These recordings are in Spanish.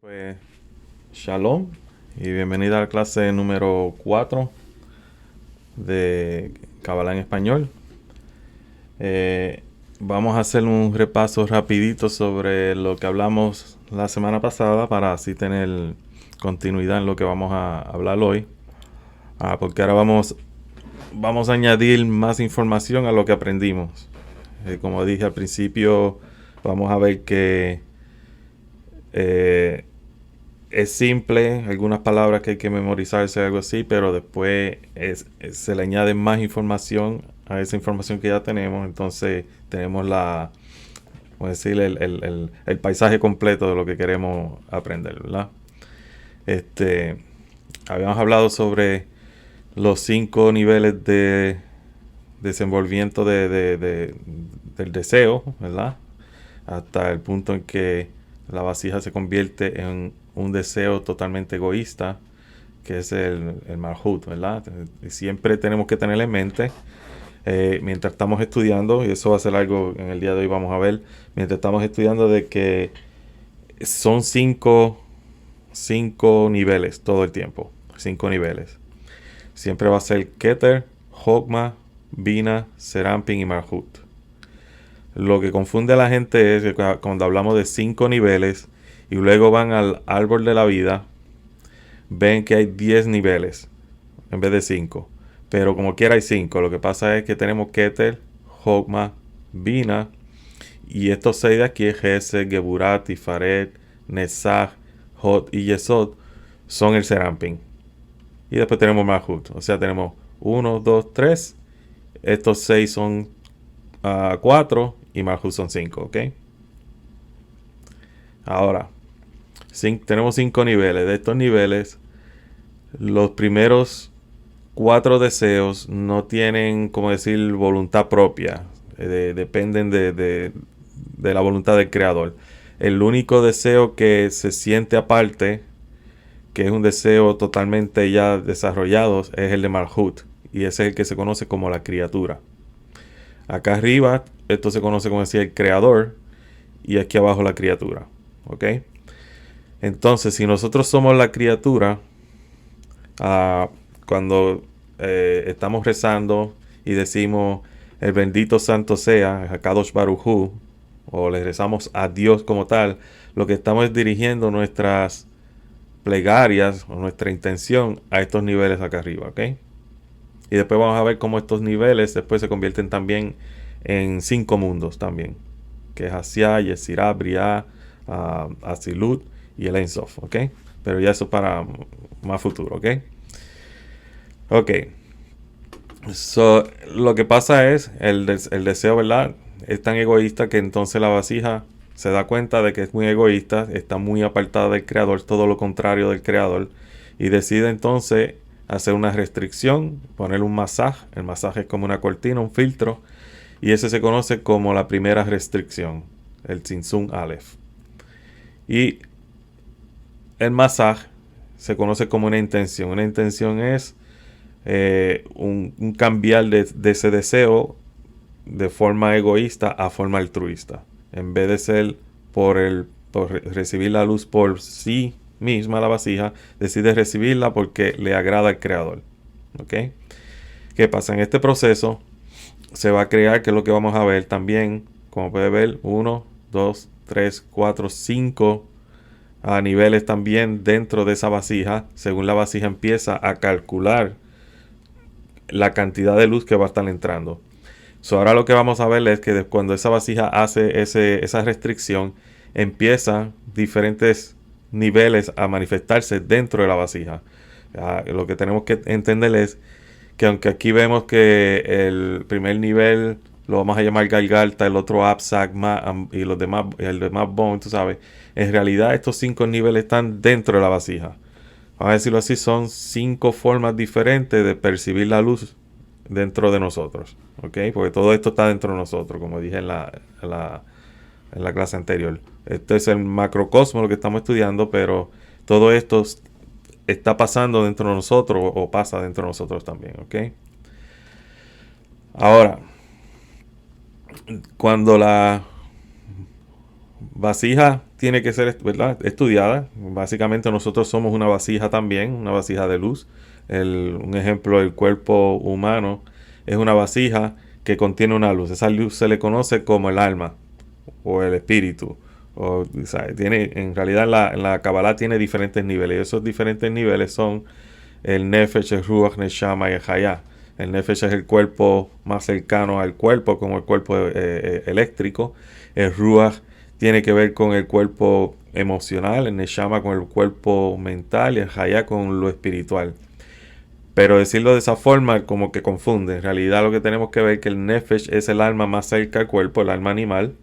Pues Shalom y bienvenida a la clase número 4 de Kabbalah en español. Vamos a hacer un repaso rapidito sobre lo que hablamos la semana pasada para así tener continuidad en lo que vamos a hablar hoy. Porque ahora vamos a añadir más información a lo que aprendimos. Como dije al principio, vamos a ver que es simple, algunas palabras que hay que memorizarse, algo así, pero después se le añade más información a esa información que ya tenemos. Entonces tenemos vamos a decir, el paisaje completo de lo que queremos aprender, ¿verdad? Habíamos hablado sobre los 5 niveles de desenvolvimiento del deseo, ¿verdad? Hasta el punto en que la vasija se convierte en un deseo totalmente egoísta, que es el Malhut, ¿verdad? Y siempre tenemos que tener en mente, mientras estamos estudiando, y eso va a ser algo en el día de hoy vamos a ver, mientras estamos estudiando, de que son cinco niveles todo el tiempo, 5 niveles. Siempre va a ser Keter, Hokmah, Bina, Serampin y Malhut. Lo que confunde a la gente es que cuando hablamos de 5 niveles y luego van al árbol de la vida, ven que hay 10 niveles en vez de 5. Pero como quiera hay 5. Lo que pasa es que tenemos Keter, Hokmah, Bina, y estos 6 de aquí, Gesed, Geburat, Tifaret, Nesach, Hod y Yesod, son el Serampin. Y después tenemos Malhut. O sea, tenemos 1, 2, 3. Estos 6 son 4 y Malhut son 5, ¿ok? Ahora, tenemos 5 niveles. De estos niveles, los primeros 4 deseos no tienen, como decir, voluntad propia. Dependen de la voluntad del creador. El único deseo que se siente aparte, que es un deseo totalmente ya desarrollado, es el de Malhut. Y ese es el que se conoce como la criatura. Acá arriba, esto se conoce como decir el creador, y aquí abajo la criatura. ¿Ok? Entonces, si nosotros somos la criatura, cuando estamos rezando y decimos el bendito santo sea, Hakadosh Baruj Hu, o le rezamos a Dios como tal, lo que estamos es dirigiendo nuestras plegarias o nuestra intención a estos niveles acá arriba, ¿ok? Y después vamos a ver cómo estos niveles después se convierten también en 5 mundos también, que es Asiá, Yetzirah, Briah, Asilut y el Ein Sof, ¿ok? Pero ya eso para más futuro, ¿ok? Ok. So, lo que pasa es, el deseo, ¿verdad? Es tan egoísta que entonces la vasija se da cuenta de que es muy egoísta, está muy apartada del creador, todo lo contrario del creador, y decide entonces hacer una restricción, poner un masaje. El masaje es como una cortina, un filtro, y ese se conoce como la primera restricción, el Tzimtzum Aleph. Y el masaje se conoce como una intención. Una intención es un cambiar de ese deseo de forma egoísta a forma altruista. En vez de ser por recibir la luz por sí misma, la vasija decide recibirla porque le agrada al creador. ¿Ok? ¿Qué pasa? En este proceso se va a crear, que es lo que vamos a ver también, como puede ver, 1, 2, 3, 4, 5 a niveles también dentro de esa vasija, según la vasija empieza a calcular la cantidad de luz que va a estar entrando. Ahora lo que vamos a ver es que cuando esa vasija hace esa restricción, empieza diferentes niveles a manifestarse dentro de la vasija. Lo que tenemos que entender es que aunque aquí vemos que el primer nivel lo vamos a llamar Galgalta, el otro Absak y los demás, el demás Bone, tú sabes, en realidad estos 5 niveles están dentro de la vasija. Vamos a decirlo así, son 5 formas diferentes de percibir la luz dentro de nosotros, ¿ok? Porque todo esto está dentro de nosotros, como dije en la clase anterior. Este es el macrocosmo lo que estamos estudiando, pero todo esto está pasando dentro de nosotros o pasa dentro de nosotros también, ¿ok? Ahora, cuando la vasija tiene que ser, ¿verdad?, estudiada. Básicamente nosotros somos una vasija también, una vasija de luz. Un ejemplo, el cuerpo humano es una vasija que contiene una luz. Esa luz se le conoce como el alma o el espíritu. O sea, en realidad la Kabbalah tiene diferentes niveles. Y esos diferentes niveles son el Nefesh, el Ruach, Neshama y el Hayah. El Nefesh es el cuerpo más cercano al cuerpo, como el cuerpo eléctrico. El Ruach tiene que ver con el cuerpo emocional, el Neshama con el cuerpo mental y el Hayah con lo espiritual. Pero decirlo de esa forma como que confunde. En realidad lo que tenemos que ver es que el Nefesh es el alma más cerca al cuerpo, el alma animal.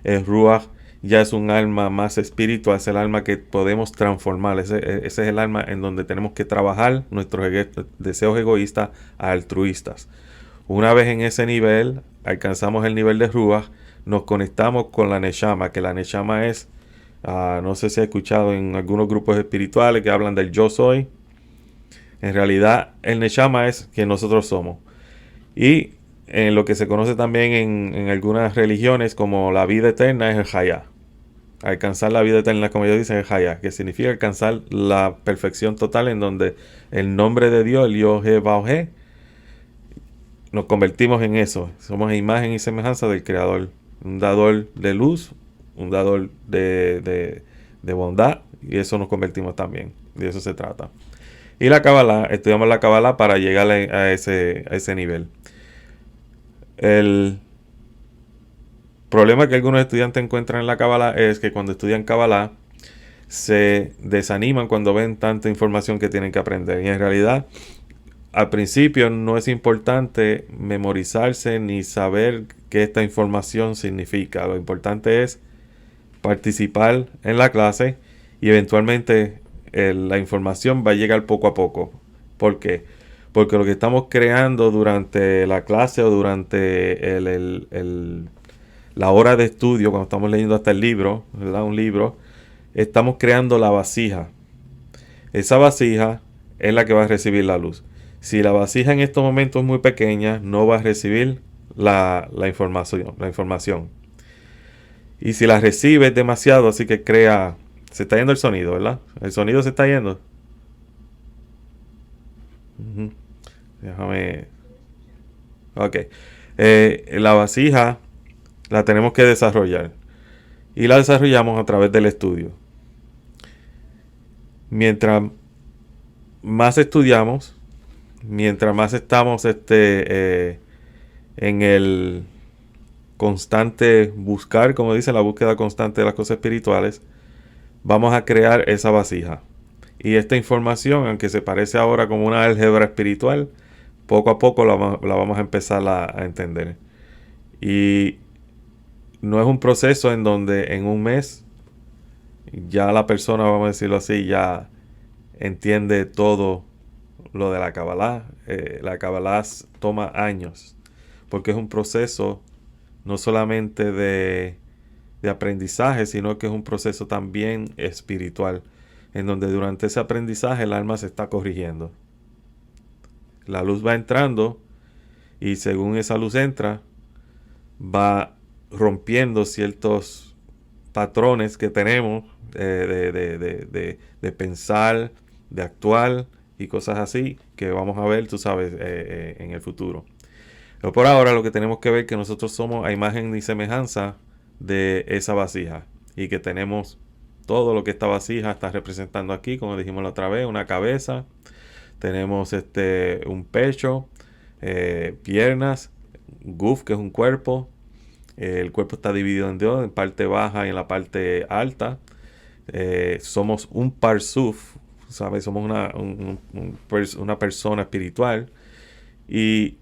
El Ruach ya es un alma más espiritual, es el alma que podemos transformar. Ese es el alma en donde tenemos que trabajar nuestros deseos egoístas a altruistas. Una vez en ese nivel, alcanzamos el nivel de Ruach, nos conectamos con la Neshama, que la Neshama es, no sé si ha escuchado en algunos grupos espirituales que hablan del yo soy. En realidad, el Neshama es quien nosotros somos. Y en lo que se conoce también en algunas religiones como la vida eterna es el Hayah. Alcanzar la vida eterna, como ellos dicen, es el Hayah, que significa alcanzar la perfección total en donde el nombre de Dios, el Yod-Heh-Vav-Heh, nos convertimos en eso. Somos imagen y semejanza del Creador. Un dador de luz, un dador de bondad, y eso nos convertimos también. De eso se trata. Y la Kabbalah, estudiamos la Kabbalah para llegar a ese nivel. El problema que algunos estudiantes encuentran en la Kabbalah es que cuando estudian Kabbalah se desaniman cuando ven tanta información que tienen que aprender. Y en realidad, al principio no es importante memorizarse ni saber qué esta información significa. Lo importante es participar en la clase y eventualmente la información va a llegar poco a poco. ¿Por qué? Porque lo que estamos creando durante la clase o durante la hora de estudio, cuando estamos leyendo hasta el libro, ¿verdad?, un libro, estamos creando la vasija. Esa vasija es la que va a recibir la luz. Si la vasija en estos momentos es muy pequeña, no va a recibir la información. Y si la recibe demasiado, así que crea... Se está yendo el sonido, ¿verdad? El sonido se está yendo. Déjame... Ok. La vasija la tenemos que desarrollar. Y la desarrollamos a través del estudio. Mientras más estudiamos, mientras más estamos en el constante buscar, como dice, la búsqueda constante de las cosas espirituales, vamos a crear esa vasija. Y esta información, aunque se parece ahora como una álgebra espiritual, poco a poco la vamos a empezar a entender. Y no es un proceso en donde en un mes ya la persona, vamos a decirlo así, ya entiende todo lo de la Kabbalah. La Kabbalah toma años, porque es un proceso no solamente de aprendizaje, sino que es un proceso también espiritual, en donde durante ese aprendizaje el alma se está corrigiendo. La luz va entrando y según esa luz entra, va rompiendo ciertos patrones que tenemos de pensar, de actuar y cosas así que vamos a ver, tú sabes, en el futuro. Pero por ahora lo que tenemos que ver es que nosotros somos a imagen y semejanza de esa vasija y que tenemos todo lo que esta vasija está representando aquí, como dijimos la otra vez, una cabeza, tenemos un pecho, piernas, guf, que es un cuerpo. El cuerpo está dividido en dos, en parte baja y en la parte alta. Somos un parsuf, ¿sabes? Somos una persona espiritual. Y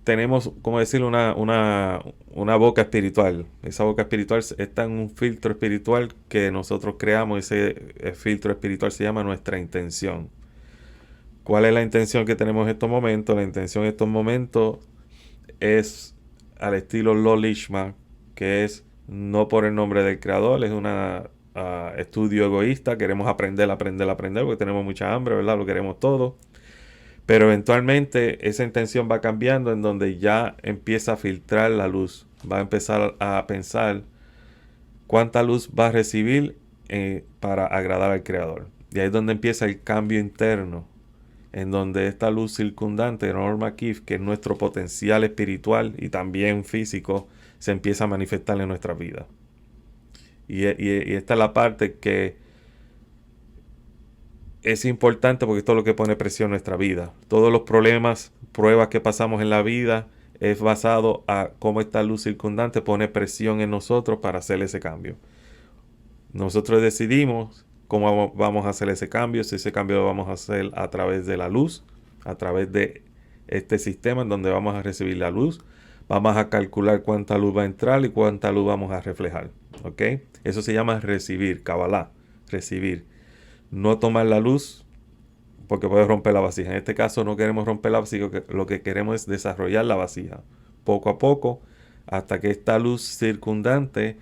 tenemos, como decirlo, una boca espiritual. Esa boca espiritual está en un filtro espiritual que nosotros creamos. Ese filtro espiritual se llama nuestra intención. ¿Cuál es la intención que tenemos en estos momentos? La intención en estos momentos es al estilo Lo Lishma, que es no por el nombre del creador, es un estudio egoísta. Queremos aprender, porque tenemos mucha hambre, ¿verdad? Lo queremos todo. Pero eventualmente esa intención va cambiando en donde ya empieza a filtrar la luz. Va a empezar a pensar cuánta luz va a recibir para agradar al Creador. Y ahí es donde empieza el cambio interno, en donde esta luz circundante, Norma Kif, que es nuestro potencial espiritual y también físico, se empieza a manifestar en nuestra vida. Y esta es la parte que es importante, porque esto es lo que pone presión en nuestra vida. Todos los problemas, pruebas que pasamos en la vida es basado a cómo esta luz circundante pone presión en nosotros para hacer ese cambio. Nosotros decidimos cómo vamos a hacer ese cambio, si ese cambio lo vamos a hacer a través de la luz, a través de este sistema en donde vamos a recibir la luz. Vamos a calcular cuánta luz va a entrar y cuánta luz vamos a reflejar. ¿Ok? Eso se llama recibir, Kabbalah, recibir. No tomar la luz porque puede romper la vasija. En este caso no queremos romper la vasija, lo que queremos es desarrollar la vasija poco a poco hasta que esta luz circundante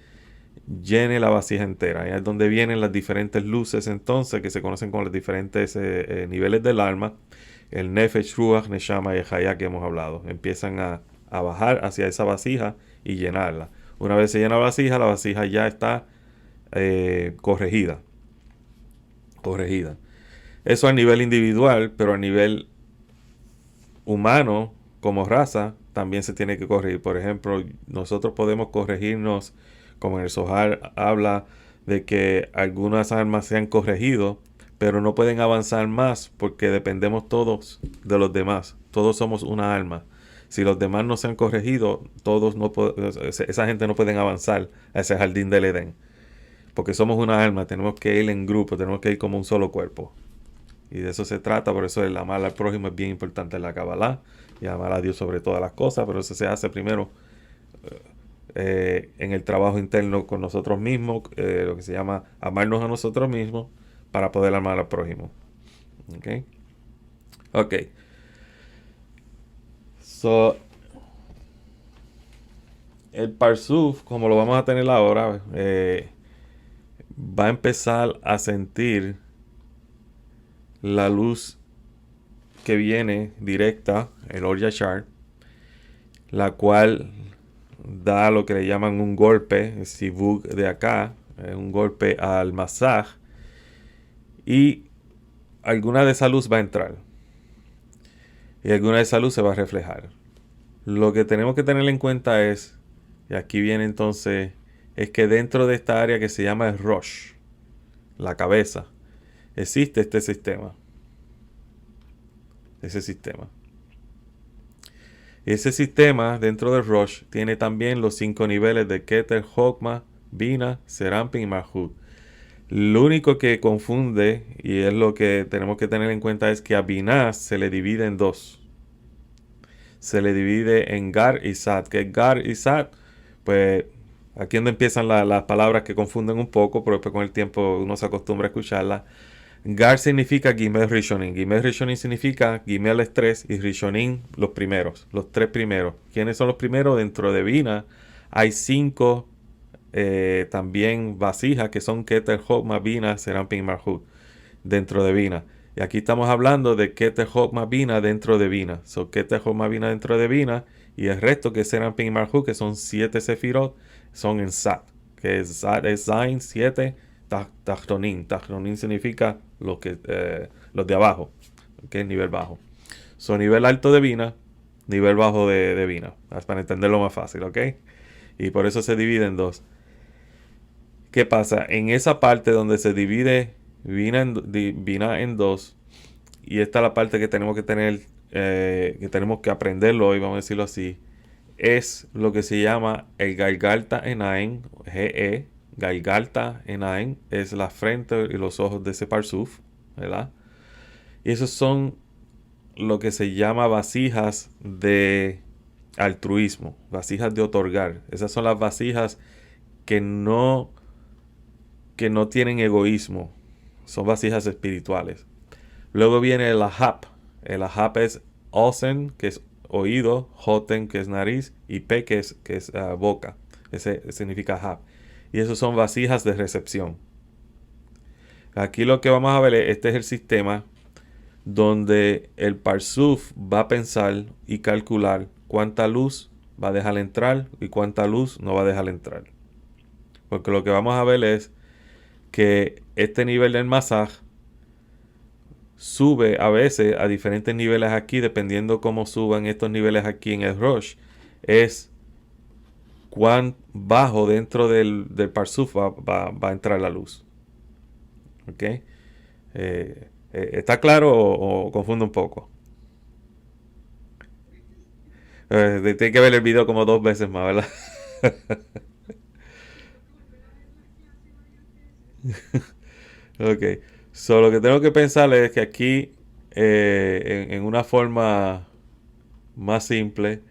llene la vasija entera. Ahí es donde vienen las diferentes luces entonces, que se conocen como los diferentes niveles del alma. El Nefesh, Ruach, Neshama y Hayah que hemos hablado. Empiezan a bajar hacia esa vasija y llenarla. Una vez se llena la vasija ya está corregida. Eso a nivel individual, pero a nivel humano, como raza, también se tiene que corregir. Por ejemplo, nosotros podemos corregirnos, como en el Zohar habla de que algunas almas se han corregido, pero no pueden avanzar más porque dependemos todos de los demás. Todos somos una alma. Si los demás no se han corregido, esa gente no pueden avanzar a ese jardín del Edén. Porque somos una alma, tenemos que ir en grupo, tenemos que ir como un solo cuerpo. Y de eso se trata, por eso el amar al prójimo es bien importante en la Kabbalah. Y amar a Dios sobre todas las cosas, pero eso se hace primero en el trabajo interno con nosotros mismos, lo que se llama amarnos a nosotros mismos para poder amar al prójimo. Ok. So, el Parsuf, como lo vamos a tener ahora, va a empezar a sentir la luz que viene directa, el Or Yashar, la cual da lo que le llaman un golpe, el Sivug de acá, un golpe al Masaj, y alguna de esa luz va a entrar, y alguna de esa luz se va a reflejar. Lo que tenemos que tener en cuenta es, y aquí viene entonces, es que dentro de esta área que se llama el Rosh, la cabeza, existe este sistema. Ese sistema. Ese sistema dentro del Rosh tiene también los 5 niveles de Keter, Chokmah, Bina, Serampin y Malhut. Lo único que confunde, y es lo que tenemos que tener en cuenta, es que a Binah se le divide en dos. Se le divide en Gar y Sat. Que Gar y Sat, pues aquí es donde empiezan las palabras que confunden un poco, pero después con el tiempo uno se acostumbra a escucharlas. Gar significa Gimel Rishonim. Gimel Rishonim significa Gimel es 3 y Rishonim los primeros, los 3 primeros. ¿Quiénes son los primeros? Dentro de Bina hay 5 también vasijas que son Keter, Chokmah, Bina, Serampin y Malhut dentro de Bina. Y aquí estamos hablando de Keter, Chokmah, Bina dentro de Bina. So Keter, Chokmah, Bina dentro de Bina, y el resto que es Serampin y Malhut, que son 7 sefirot, son en Sat, que es Sat es Zain 7. Tachtonim. Tachtonim significa los de abajo, que es nivel bajo. Son nivel alto de Bina, nivel bajo de Bina, para entenderlo más fácil, ¿ok? Y por eso se divide en dos. ¿Qué pasa? En esa parte donde se divide Bina en dos, y esta es la parte que tenemos que tener, que tenemos que aprenderlo hoy, vamos a decirlo así, es lo que se llama el Galgalta Enaim, GE. Galgalta Enaim es la frente y los ojos de ese Parsuf, ¿verdad? Y esos son lo que se llama vasijas de altruismo, vasijas de otorgar. Esas son las vasijas que no tienen egoísmo, son vasijas espirituales. Luego viene el Ahab. El Ahab es Osen, que es oído, Joten, que es nariz, y Pe, que es boca. Ese significa Ahab. Y esos son vasijas de recepción. Aquí lo que vamos a ver es, este es el sistema donde el Parsuf va a pensar y calcular cuánta luz va a dejar entrar y cuánta luz no va a dejar entrar. Porque lo que vamos a ver es que este nivel del masaje sube a veces a diferentes niveles aquí, dependiendo cómo suban estos niveles aquí en el Rosh. Es cuán bajo dentro del Parsuf va a entrar la luz. ¿Ok? ¿Está claro o confunde un poco? Tiene que ver el video como 2 veces más, ¿verdad? Ok. So, lo que tengo que pensar es que aquí, en una forma más simple,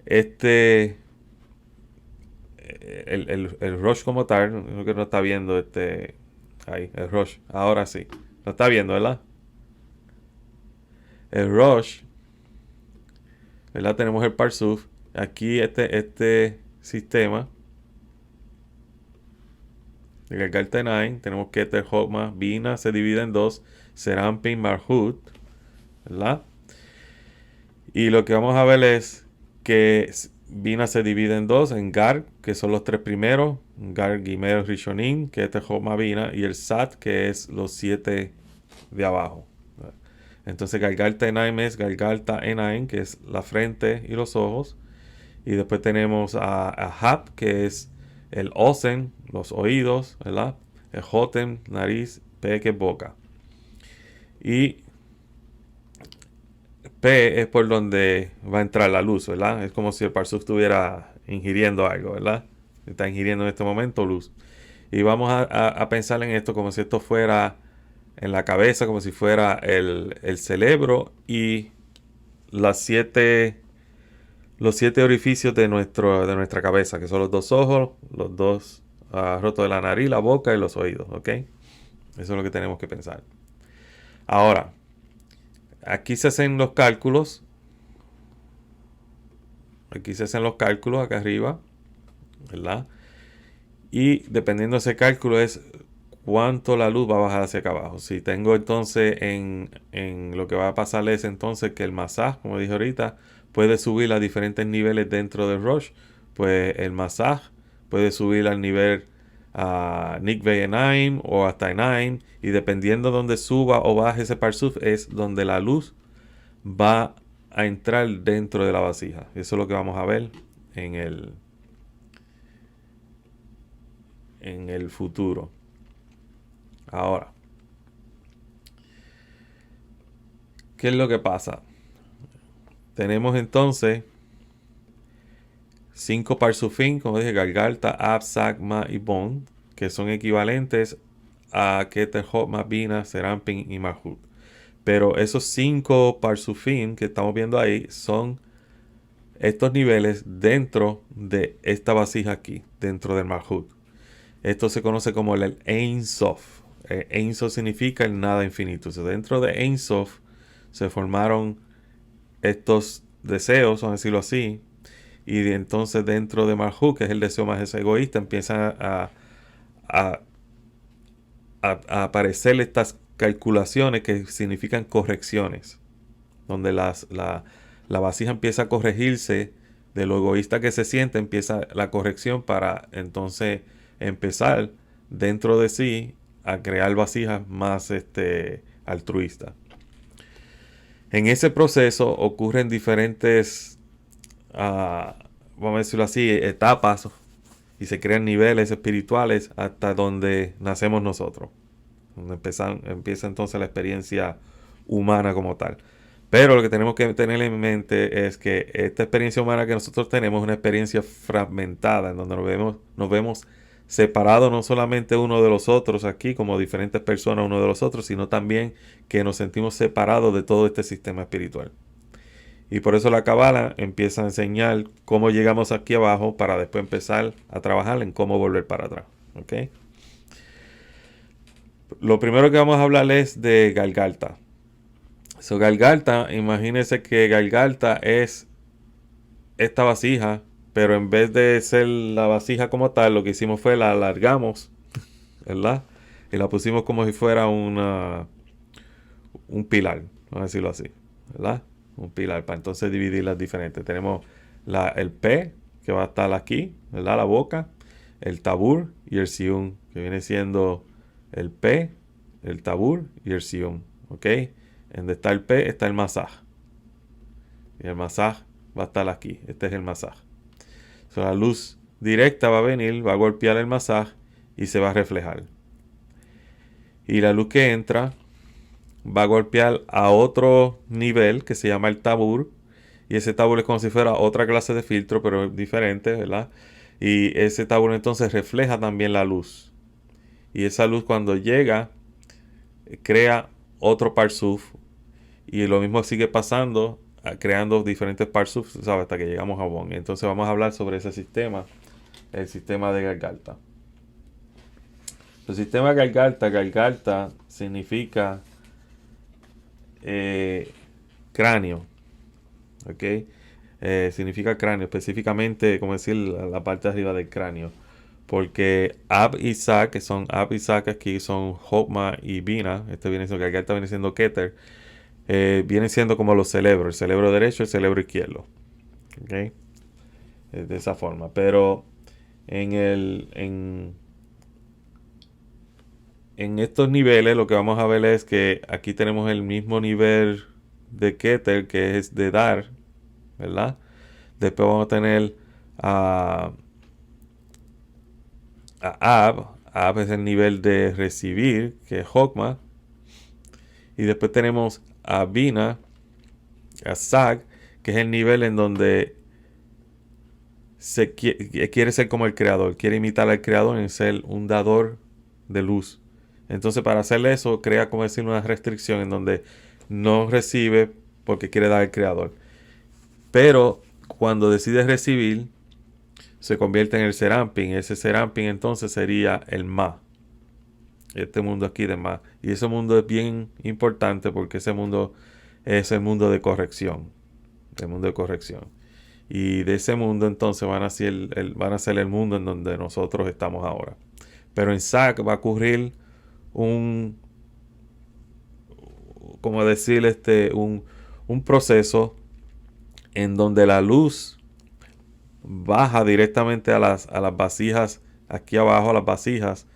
este, el Rush como tal, creo que no está viendo ahí, el Rush, ahora sí, lo está viendo, ¿verdad? El Rush, ¿verdad? Tenemos el Parsuf, aquí este sistema de Galgalta 9, tenemos que Keter, Hokmah, Bina se divide en dos, Serampin, Marhut, ¿verdad? Y lo que vamos a ver es que Bina se divide en dos, en Gar, que son los tres primeros, Gar, Gimer, Rishonim, que es Hokmah, Bina, y el Sat, que es los 7 de abajo. Entonces Galgalta Enaim es Galgalta Enaim, que es la frente y los ojos. Y después tenemos a Hap, que es el Osen, los oídos, ¿verdad? El Jotem, nariz, Pe, que es boca. Y P es por donde va a entrar la luz, ¿verdad? Es como si el Parsuf estuviera ingiriendo algo, ¿verdad? Está ingiriendo en este momento luz. Y vamos a pensar en esto como si esto fuera en la cabeza, como si fuera el cerebro y las los 7 orificios de nuestra cabeza, que son los 2 ojos, los 2 rotos de la nariz, la boca y los oídos, ¿ok? Eso es lo que tenemos que pensar. Ahora, aquí se hacen los cálculos. Aquí se hacen los cálculos acá arriba, ¿verdad? Y dependiendo de ese cálculo es cuánto la luz va a bajar hacia acá abajo. Si tengo entonces en lo que va a pasar es entonces que el masaje, como dije ahorita, puede subir a diferentes niveles dentro del Rosh, pues el masaje puede subir al nivel a Nikvei Enaim o hasta Enaim, y dependiendo de donde suba o baje ese Parsuf es donde la luz va a entrar dentro de la vasija. Eso es lo que vamos a ver en el futuro. Ahora, ¿qué es lo que pasa? Tenemos entonces 5 parsufim, como dije, Galgalta, Ab, Sagma y Bon, que son equivalentes a Keter, Hokmah, Bina, Serampin y Marhut. Pero esos 5 parsufim que estamos viendo ahí son estos niveles dentro de esta vasija aquí, dentro del Marhut. Esto se conoce como el Ein Sof. Ein Sof significa el nada infinito. O sea, dentro de Ein Sof se formaron estos deseos, vamos a decirlo así, y entonces dentro de Marhut, que es el deseo más egoísta, empiezan a aparecer estas calculaciones que significan correcciones, donde la vasija empieza a corregirse de lo egoísta que se siente, empieza la corrección para entonces empezar dentro de sí a crear vasijas más altruistas. En ese proceso ocurren diferentes, vamos a decirlo así, etapas, y se crean niveles espirituales hasta donde nacemos nosotros, donde empieza entonces la experiencia humana como tal. Pero lo que tenemos que tener en mente es que esta experiencia humana que nosotros tenemos es una experiencia fragmentada, en donde nos vemos separados no solamente uno de los otros aquí, como diferentes personas uno de los otros, sino también que nos sentimos separados de todo este sistema espiritual. Y por eso la Kabbalah empieza a enseñar cómo llegamos aquí abajo para después empezar a trabajar en cómo volver para atrás. ¿Ok? Lo primero que vamos a hablar es de Galgalta. So, Galgalta, imagínense que Galgalta es esta vasija, pero en vez de ser la vasija como tal, lo que hicimos fue la alargamos, ¿verdad? Y la pusimos como si fuera un pilar, vamos a decirlo así, ¿verdad? Un pilar para entonces dividirlas diferentes. Tenemos el P, que va a estar aquí, ¿verdad? La boca. el tabur y el siún, que viene siendo el P, el tabur y el siún. ¿Ok? En donde está el P está el masaj. Y el masaj va a estar aquí. Este es el masaj. So, la luz directa va a venir, va a golpear el masaj y se va a reflejar. Y la luz que entra va a golpear a otro nivel que se llama el tabur. Y ese tabur es como si fuera otra clase de filtro, pero diferente, ¿verdad? Y ese tabur entonces refleja también la luz. Y esa luz cuando llega, crea otro parsuf. Y lo mismo sigue pasando, creando diferentes parsufs, ¿sabes? Hasta que llegamos a Bon. Entonces vamos a hablar sobre ese sistema, el sistema de Galgalta. El sistema Galgalta significa cráneo, ¿ok? Significa cráneo, específicamente, como decir, la parte de arriba del cráneo. Porque Ab y Sa, que son Ab y Sa, aquí son Hokma y Bina, este viene siendo Galgalta, viene siendo Keter, viene siendo como los cerebros, el cerebro derecho y el cerebro izquierdo. ¿Ok? De esa forma. Pero en estos niveles lo que vamos a ver es que aquí tenemos el mismo nivel de Keter que es de dar, ¿verdad? Después vamos a tener a Ab. Ab es el nivel de recibir, que es Hokma. Y después tenemos a Bina, a Sag, que es el nivel en donde quiere ser como el creador, quiere imitar al creador en ser un dador de luz. Entonces, para hacer eso, crea, como decir, una restricción en donde no recibe porque quiere dar al creador. Pero cuando decide recibir, se convierte en el Serampin. Ese Serampin entonces sería el Ma. Este mundo aquí de Ma. Y ese mundo es bien importante porque ese mundo es el mundo de corrección. El mundo de corrección. Y de ese mundo entonces van a ser el mundo en donde nosotros estamos ahora. Pero en Sac va a ocurrir como decir, un proceso en donde la luz baja directamente a las vasijas, aquí abajo a las vasijas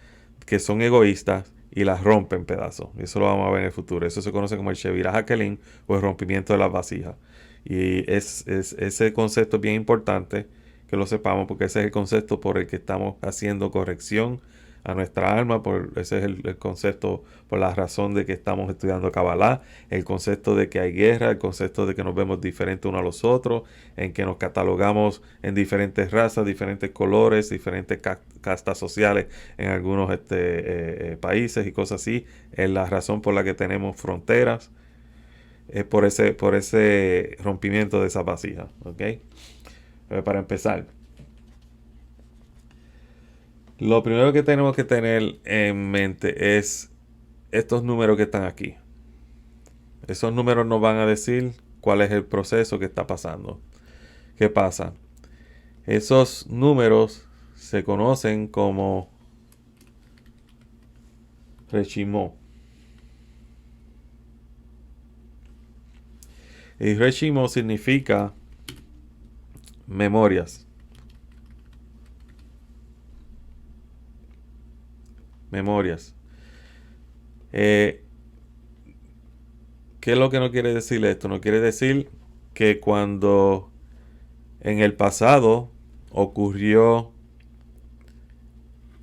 que son egoístas y las rompe en pedazos. Eso lo vamos a ver en el futuro. Eso se conoce como el Shevirah HaKelim o el rompimiento de las vasijas. Y ese concepto es bien importante que lo sepamos porque ese es el concepto por el que estamos haciendo corrección a nuestra alma. Ese es el concepto por la razón de que estamos estudiando Kabbalah, el concepto de que hay guerra, el concepto de que nos vemos diferentes unos a los otros, en que nos catalogamos en diferentes razas, diferentes colores, diferentes castas sociales en algunos países y cosas así. Es la razón por la que tenemos fronteras. Es por ese rompimiento de esa vasija. ¿Ok? Para empezar, lo primero que tenemos que tener en mente es estos números que están aquí. Esos números nos van a decir cuál es el proceso que está pasando. ¿Qué pasa? Esos números se conocen como Reshimot. Y Reshimot significa memorias. Memorias. ¿Qué es lo que no quiere decir esto? No quiere decir que cuando en el pasado ocurrió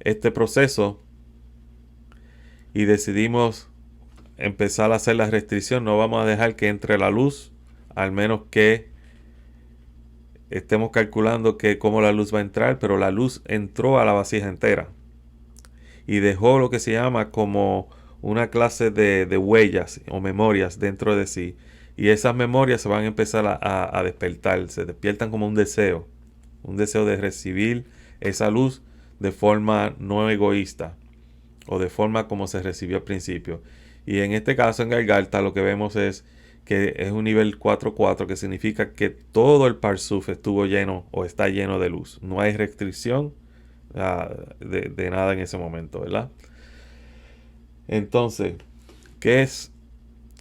este proceso y decidimos empezar a hacer la restricción, no vamos a dejar que entre la luz, al menos que estemos calculando que cómo la luz va a entrar, pero la luz entró a la vasija entera y dejó lo que se llama como una clase de huellas o memorias dentro de sí. Y esas memorias se van a empezar a despertar, se despiertan como un deseo de recibir esa luz de forma no egoísta o de forma como se recibió al principio. Y en este caso en Galgalta lo que vemos es que es un nivel 4-4, que significa que todo el Parsuf estuvo lleno o está lleno de luz. No hay restricción de nada en ese momento, ¿verdad? Entonces, ¿qué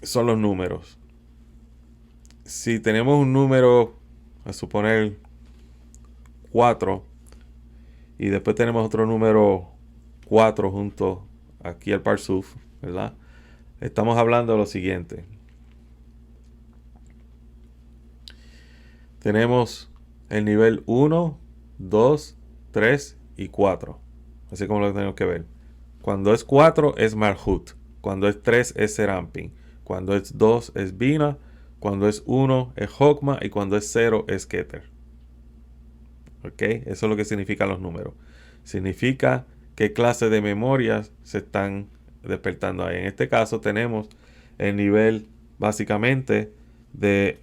son los números? Si tenemos un número, a suponer 4, Y después tenemos otro número 4 junto aquí al Parsuf, ¿verdad? Estamos hablando de lo siguiente. Tenemos el nivel 1, 2, 3 y 4. Así como lo tenemos que ver. Cuando es 4 es Malhut. Cuando es 3 es Serampin. Cuando es 2 es Bina. Cuando es 1 es Hokma. Y cuando es 0 es Keter. ¿Ok? Eso es lo que significan los números. Significa qué clase de memorias se están despertando ahí. En este caso tenemos el nivel básicamente de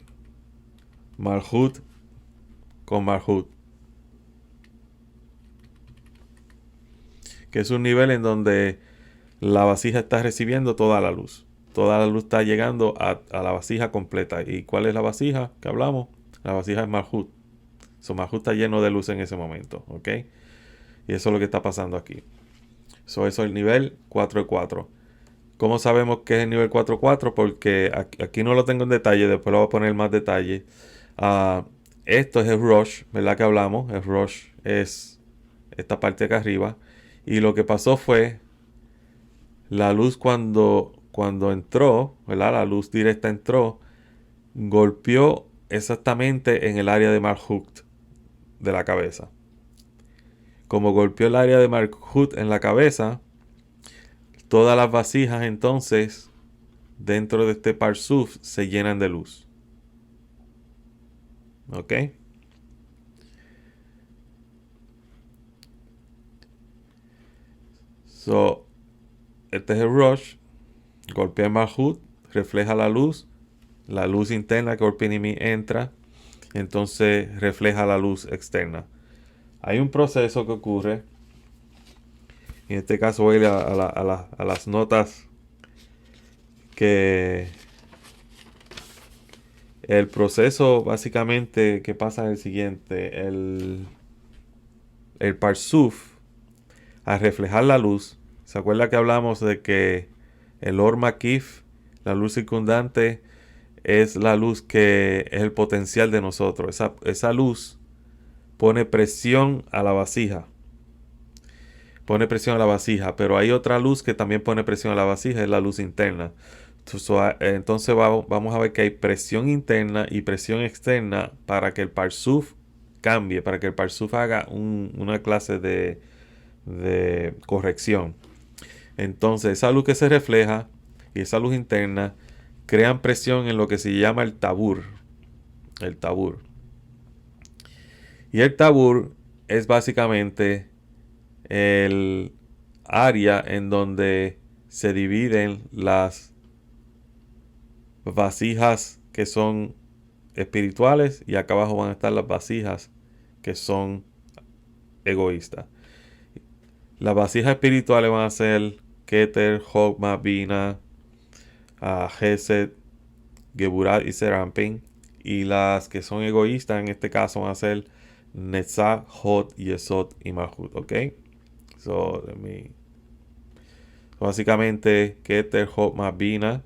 Malhut con Malhut, que es un nivel en donde la vasija está recibiendo toda la luz. Toda la luz está llegando a la vasija completa. ¿Y cuál es la vasija que hablamos? La vasija es Malhut. Malhut está lleno de luz en ese momento. ¿Ok? Y eso es lo que está pasando aquí. Eso es el nivel 4 de 4. ¿Cómo sabemos que es el nivel 4-4? Porque aquí no lo tengo en detalle, después lo voy a poner más detalle. Esto es el Rosh, ¿verdad? Que hablamos. El Rosh es esta parte de acá arriba. Y lo que pasó fue la luz cuando entró, ¿verdad? La luz directa entró, golpeó exactamente en el área de Malhut de la cabeza. Como golpeó el área de Malhut en la cabeza, todas las vasijas entonces dentro de este Parsuf se llenan de luz. ¿Ok? So, este es el Rosh. Golpea en Malhut, refleja la luz interna que Orpinimi entra, entonces refleja la luz externa. Hay un proceso que ocurre. En este caso voy a las notas que el proceso básicamente que pasa es el siguiente. El Parsuf, al reflejar la luz, ¿se acuerda que hablamos de que el Or Makif, la luz circundante, es la luz que es el potencial de nosotros? Esa luz pone presión a la vasija. Pone presión a la vasija, pero hay otra luz que también pone presión a la vasija, es la luz interna. Entonces vamos a ver que hay presión interna y presión externa para que el Parsuf cambie, para que el Parsuf haga una clase de corrección. Entonces esa luz que se refleja y esa luz interna crean presión en lo que se llama el tabur. El tabur. Y el tabur es básicamente el área en donde se dividen las vasijas que son espirituales y acá abajo van a estar las vasijas que son egoístas. Las vasijas espirituales van a ser Keter, Hokma, Bina, Hesed, Geburat y Serampin. Y las que son egoístas en este caso van a ser Netzah, Hod, Yesod y Malhut. ¿Ok? Básicamente Keter, Hokma, Bina,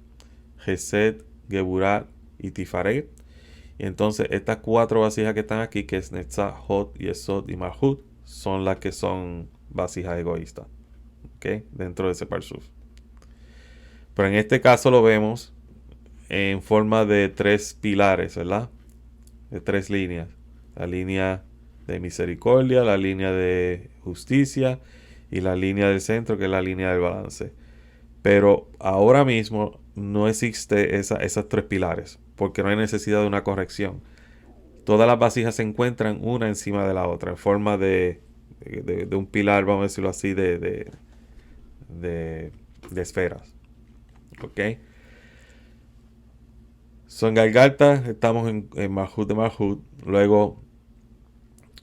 Hesed, Geburat y Tifaret. Y entonces estas 4 vasijas que están aquí, que es Netzah, Hod, Yesod y Malhut, son las que son vasijas egoístas. ¿Ok? Dentro de ese Parsuf. Pero en este caso lo vemos en forma de 3 pilares, ¿verdad? De 3 líneas. La línea de misericordia, la línea de justicia y la línea del centro, que es la línea del balance. Pero ahora mismo no existe esas 3 pilares, porque no hay necesidad de una corrección. Todas las vasijas se encuentran una encima de la otra, en forma de un pilar, vamos a decirlo así, de esferas. ¿Ok? Son Galgalta, estamos en Malhut de Malhut. Luego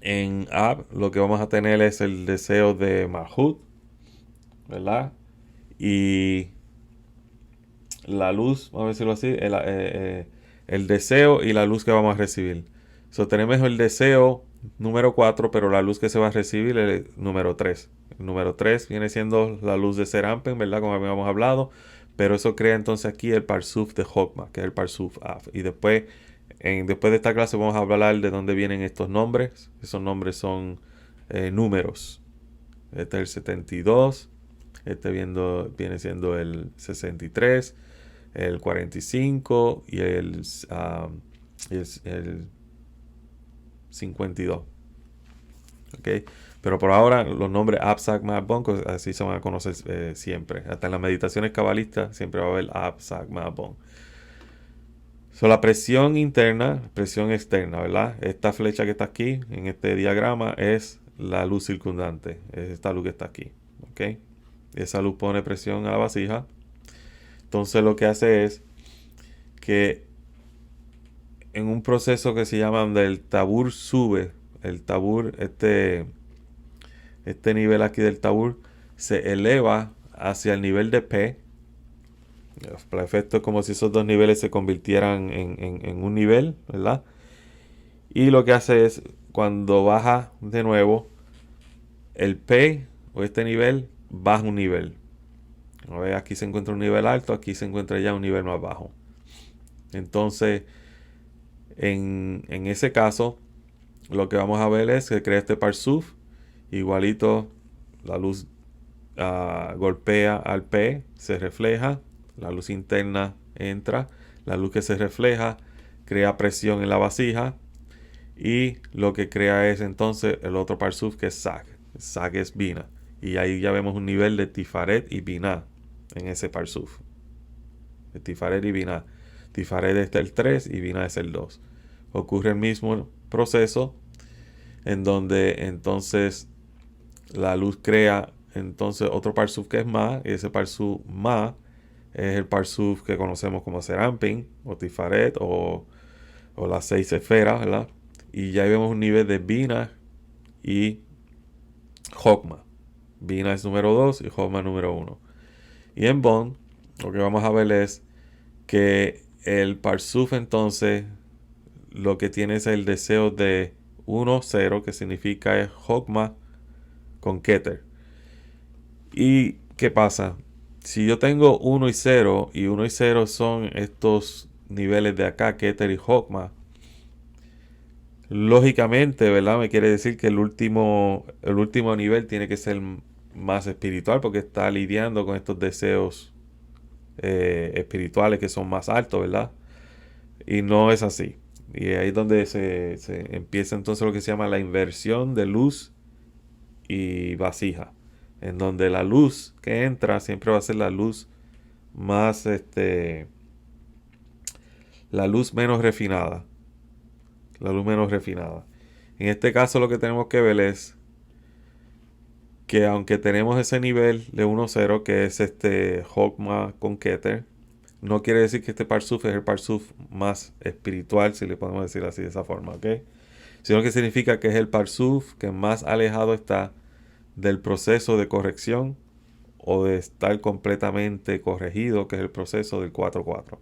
en Ab lo que vamos a tener es el deseo de Malhut, ¿verdad? Y la luz, vamos a decirlo así, el deseo y la luz que vamos a recibir. Tenemos el deseo número 4, pero la luz que se va a recibir es el número 3. El número 3 viene siendo la luz de Serampin, ¿verdad? Como habíamos hablado. Pero eso crea entonces aquí el Parsuf de Hokma, que es el Parsuf Av. Y después de esta clase vamos a hablar de dónde vienen estos nombres. Esos nombres son números. Este es el 72. Este viene siendo el 63, el 45 y el 52. ¿Okay? Pero por ahora los nombres Abzag Ma'abon, así se van a conocer siempre. Hasta en las meditaciones cabalistas siempre va a haber Abzag Ma'abon. So, la presión interna, presión externa, ¿verdad? Esta flecha que está aquí en este diagrama es la luz circundante. Es esta luz que está aquí. ¿Ok? Esa luz pone presión a la vasija. Entonces lo que hace es que en un proceso que se llama donde el tabur sube, el tabur, este nivel aquí del tabur se eleva hacia el nivel de P. Para efecto es como si esos dos niveles se convirtieran en un nivel, ¿verdad? Y lo que hace es, cuando baja de nuevo, el P o este nivel baja un nivel. Aquí se encuentra un nivel alto, aquí se encuentra ya un nivel más bajo. Entonces, en ese caso, lo que vamos a ver es que crea este parsuf. Igualito, la luz golpea al P, se refleja, la luz interna entra, la luz que se refleja crea presión en la vasija y lo que crea es entonces el otro parsuf que es Sag. Sag es Bina. Y ahí ya vemos un nivel de Tifaret y Binah en ese parsuf. De Tifaret y Binah. Tifaret es el 3 y Binah es el 2. Ocurre el mismo proceso en donde entonces la luz crea entonces otro parsuf que es Ma, y ese parsuf Ma es el parsuf que conocemos como Serampin o Tifaret o las 6 esferas, ¿verdad? Y ya vemos un nivel de Binah y Chokmah. Binah es número 2 y Chokmah número 1. Y en Bon, lo que vamos a ver es que el parsuf entonces lo que tiene es el deseo de 1, 0, que significa es Chokmah con Keter. ¿Y qué pasa? Si yo tengo 1 y 0, y 1 y 0 son estos niveles de acá, Keter y Chokmah, lógicamente, ¿verdad? Me quiere decir que el último nivel tiene que ser más espiritual porque está lidiando con estos deseos espirituales que son más altos, ¿verdad? Y no es así. Y ahí es donde se empieza entonces lo que se llama la inversión de luz y vasija. En donde la luz que entra siempre va a ser la luz más, la luz menos refinada. La luz menos refinada. En este caso lo que tenemos que ver es que aunque tenemos ese nivel de 1-0 que es Chokmah con Keter, no quiere decir que este parsuf es el parsuf más espiritual, si le podemos decir así de esa forma, ¿ok? Sino que significa que es el parsuf que más alejado está del proceso de corrección o de estar completamente corregido, que es el proceso del 4-4.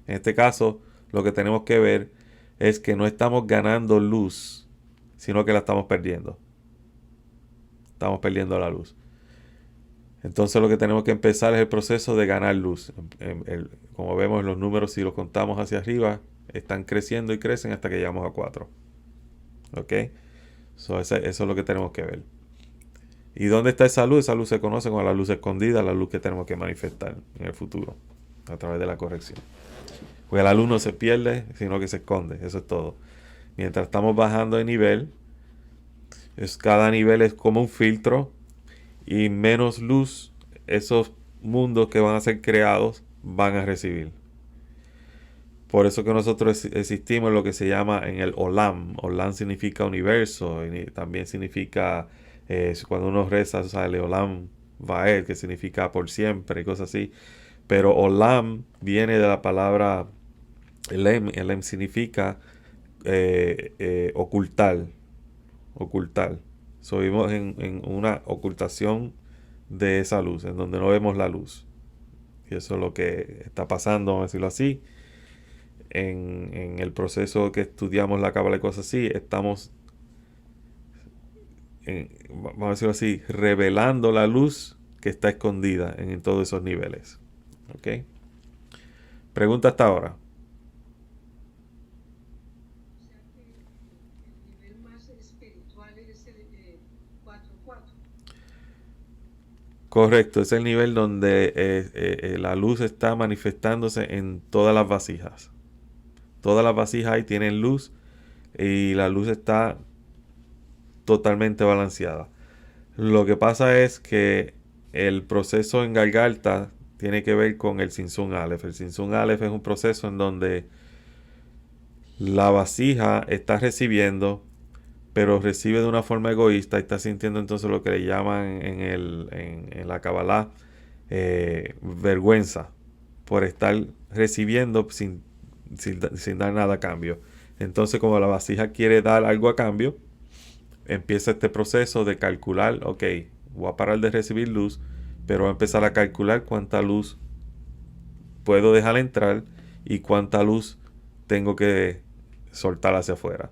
En este caso, lo que tenemos que ver es que no estamos ganando luz, sino que la estamos perdiendo. Estamos perdiendo la luz. Entonces lo que tenemos que empezar es el proceso de ganar luz. Como vemos, los números, si los contamos hacia arriba, están creciendo y crecen hasta que llegamos a 4. ¿Ok? Eso es lo que tenemos que ver. ¿Y dónde está esa luz? Esa luz se conoce como la luz escondida, la luz que tenemos que manifestar en el futuro, a través de la corrección. Porque la luz no se pierde, sino que se esconde. Eso es todo. Mientras estamos bajando de nivel, cada nivel es como un filtro. Y menos luz esos mundos que van a ser creados van a recibir. Por eso que nosotros existimos en lo que se llama en el Olam. Olam significa universo y también significa, cuando uno reza, sale Olam Vaed, que significa por siempre y cosas así. Pero Olam viene de la palabra Elem. Elem significa ocultar. Ocultar. Vivimos en una ocultación de esa luz, en donde no vemos la luz. Y eso es lo que está pasando, vamos a decirlo así. En el proceso que estudiamos la cábala y cosas así, estamos, vamos a decirlo así, revelando la luz que está escondida en todos esos niveles. ¿Ok? Pregunta hasta ahora. Correcto, es el nivel donde la luz está manifestándose en todas las vasijas. Todas las vasijas ahí tienen luz y la luz está totalmente balanceada. Lo que pasa es que el proceso en Galgalta tiene que ver con el Sinsun Aleph. El Sinsun Aleph es un proceso en donde la vasija está recibiendo, pero recibe de una forma egoísta y está sintiendo entonces lo que le llaman en la Kabbalah vergüenza por estar recibiendo sin dar nada a cambio. Entonces, como la vasija quiere dar algo a cambio, empieza este proceso de calcular, ok, voy a parar de recibir luz, pero voy a empezar a calcular cuánta luz puedo dejar entrar y cuánta luz tengo que soltar hacia afuera.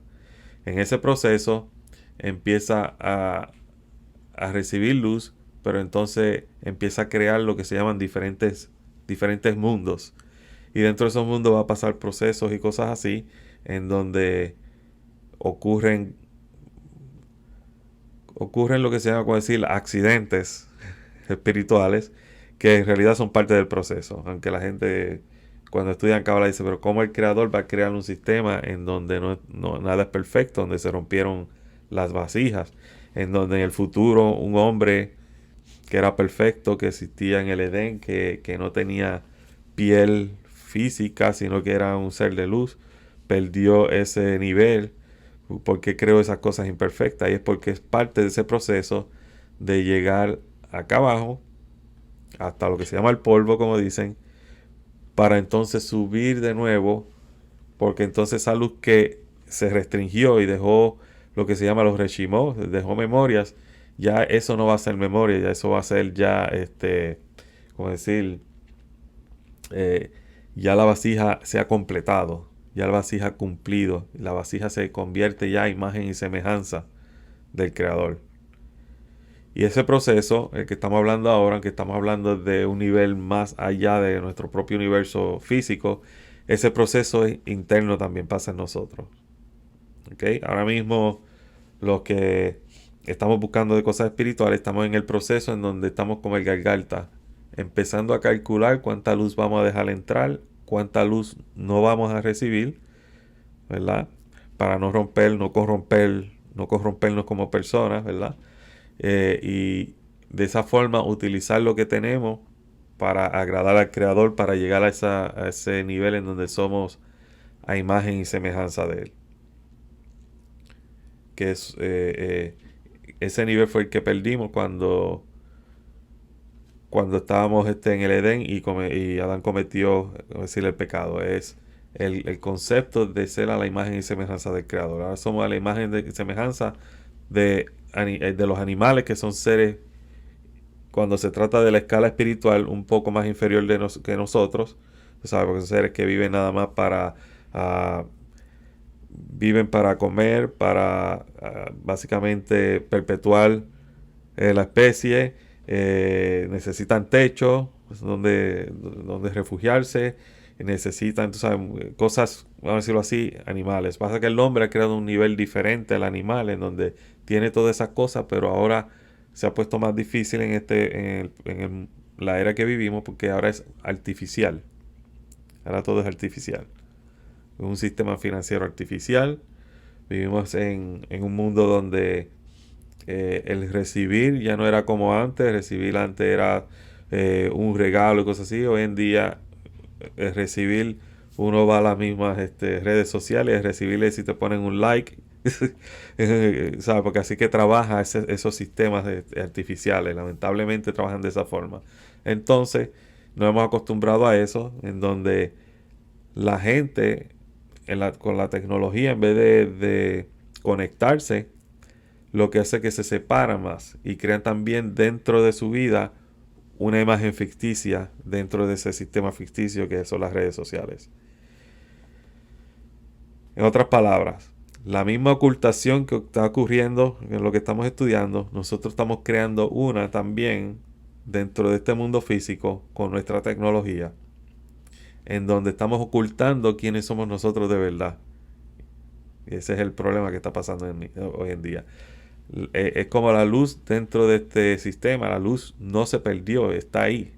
En ese proceso empieza a recibir luz, pero entonces empieza a crear lo que se llaman diferentes mundos. Y dentro de esos mundos va a pasar procesos y cosas así, en donde ocurren lo que se llama, como decir, accidentes espirituales, que en realidad son parte del proceso. Aunque la gente, cuando estudian Kabbalah, dice, pero ¿cómo el creador va a crear un sistema en donde nada es perfecto, donde se rompieron las vasijas, en donde en el futuro un hombre que era perfecto, que existía en el Edén, que no tenía piel física, sino que era un ser de luz, perdió ese nivel? ¿Por qué creo esas cosas imperfectas? Y es porque es parte de ese proceso de llegar acá abajo, hasta lo que se llama el polvo, como dicen, para entonces subir de nuevo, porque entonces esa luz que se restringió y dejó lo que se llama los reshimot, dejó memorias, ya eso no va a ser memoria, ya eso va a ser ya, como decir, ya la vasija se ha completado, ya la vasija ha cumplido, la vasija se convierte ya en imagen y semejanza del Creador. Y ese proceso, el que estamos hablando ahora, aunque estamos hablando de un nivel más allá de nuestro propio universo físico, ese proceso interno también pasa en nosotros. ¿Okay? Ahora mismo, los que estamos buscando de cosas espirituales, estamos en el proceso en donde estamos como el Galgalta, empezando a calcular cuánta luz vamos a dejar entrar, cuánta luz no vamos a recibir, ¿verdad? Para no corrompernos como personas, ¿verdad? Y de esa forma utilizar lo que tenemos para agradar al Creador, para llegar a ese nivel en donde somos a imagen y semejanza de Él. Que es ese nivel fue el que perdimos cuando estábamos en el Edén y Adán cometió, decir, el pecado. Es el concepto de ser a la imagen y semejanza del Creador. Ahora somos a la imagen y semejanza de los animales, que son seres, cuando se trata de la escala espiritual, un poco más inferior que nosotros, ¿sabes? Porque son seres que viven nada más viven para comer, para básicamente perpetuar la especie, necesitan techo, pues, donde refugiarse, necesitan, tú sabes, cosas, vamos a decirlo así, animales. Pasa que el hombre ha creado un nivel diferente al animal, en donde tiene todas esas cosas, pero ahora se ha puesto más difícil en la era que vivimos, porque ahora es artificial. Ahora todo es artificial. Es un sistema financiero artificial. Vivimos en un mundo donde el recibir ya no era como antes. Recibir antes era un regalo y cosas así. Hoy en día el recibir, uno va a las mismas redes sociales, recibirle si te ponen un like. ¿Sabes? Porque así que trabaja esos sistemas artificiales. Lamentablemente trabajan de esa forma. Entonces nos hemos acostumbrado a eso, en donde la gente con la tecnología, en vez de conectarse, lo que hace que se separan más y crean también dentro de su vida una imagen ficticia dentro de ese sistema ficticio que son las redes sociales. En otras palabras, la misma ocultación que está ocurriendo en lo que estamos estudiando, nosotros estamos creando una también dentro de este mundo físico con nuestra tecnología, en donde estamos ocultando quiénes somos nosotros de verdad. Y ese es el problema que está pasando hoy en día. Es como la luz dentro de este sistema. La luz no se perdió, está ahí,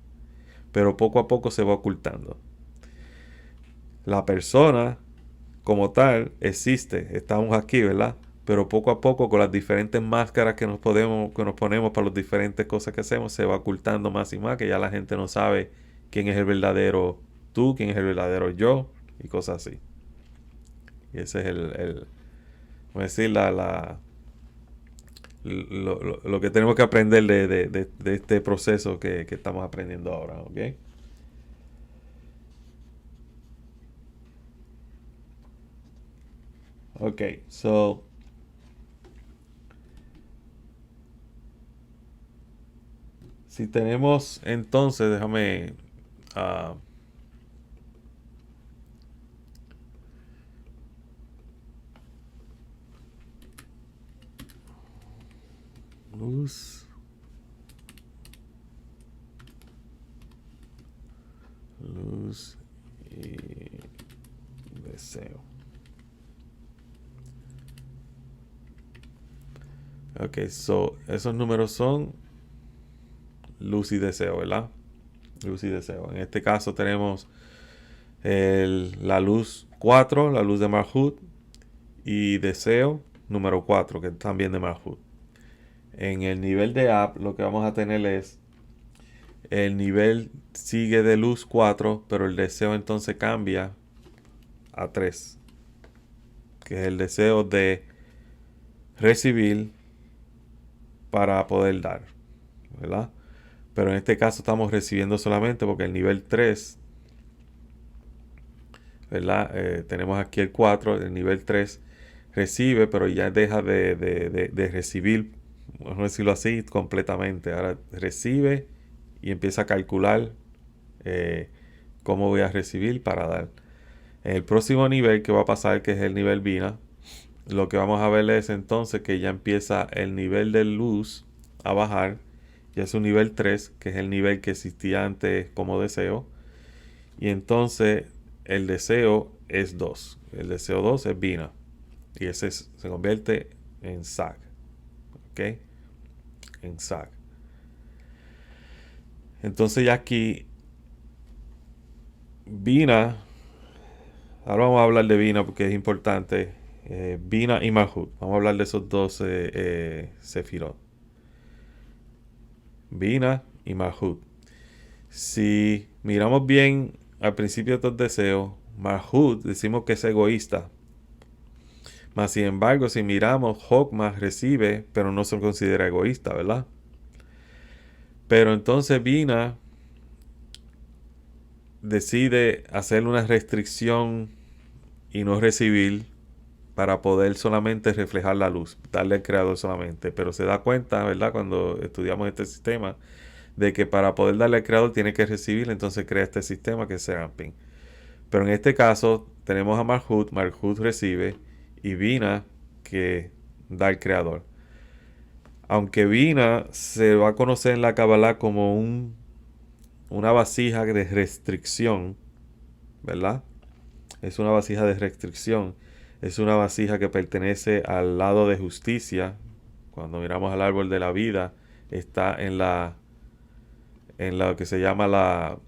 pero poco a poco se va ocultando. La persona como tal existe, estamos aquí, ¿verdad? Pero poco a poco, con las diferentes máscaras que nos ponemos para las diferentes cosas que hacemos, se va ocultando más y más, que ya la gente no sabe quién es el verdadero tú, quién es el verdadero yo, y cosas así. Y ese es vamos a decir, lo que tenemos que aprender de este proceso que estamos aprendiendo ahora, ¿ok? Ok, so si tenemos entonces, déjame ah, luz, luz y deseo. Ok, so esos números son luz y deseo, ¿verdad? Luz y deseo. En este caso tenemos la luz 4, la luz de Malhut, y deseo número 4, que es también de Malhut. En el nivel de app, lo que vamos a tener es el nivel sigue de luz 4, pero el deseo entonces cambia a 3, que es el deseo de recibir para poder dar, ¿verdad? Pero en este caso estamos recibiendo solamente porque el nivel 3, ¿verdad? Tenemos aquí el 4, el nivel 3 recibe, pero ya deja de recibir, vamos a decirlo así, completamente. Ahora recibe y empieza a calcular eh, cómo voy a recibir para dar. En el próximo nivel que va a pasar, que es el nivel Vina, lo que vamos a ver es entonces que ya empieza el nivel de luz a bajar. Ya es un nivel 3, que es el nivel que existía antes como deseo. Y entonces el deseo es 2. El deseo 2 es Vina. Y ese se convierte en Sag. ¿Ok? En Sag. Entonces ya aquí Vina. Ahora vamos a hablar de Vina porque es importante. Vina y Malhut. Vamos a hablar de esos dos Sefirot. Vina y Malhut. Si miramos bien al principio de estos deseos, Malhut decimos que es egoísta. Mas sin embargo, si miramos, Hokmah recibe, pero no se considera egoísta, ¿verdad? Pero entonces Vina decide hacer una restricción y no recibir para poder solamente reflejar la luz, darle al creador solamente. Pero se da cuenta, ¿verdad? Cuando estudiamos este sistema, de que para poder darle al creador tiene que recibir, entonces crea este sistema que es Serampin. Pero en este caso tenemos a Malhut, Malhut recibe, y Vina que da al creador. Aunque Vina se va a conocer en la Kabbalah como una vasija de restricción, ¿verdad? Es una vasija de restricción. Es una vasija que pertenece al lado de justicia. Cuando miramos al árbol de la vida, está en lo que se llama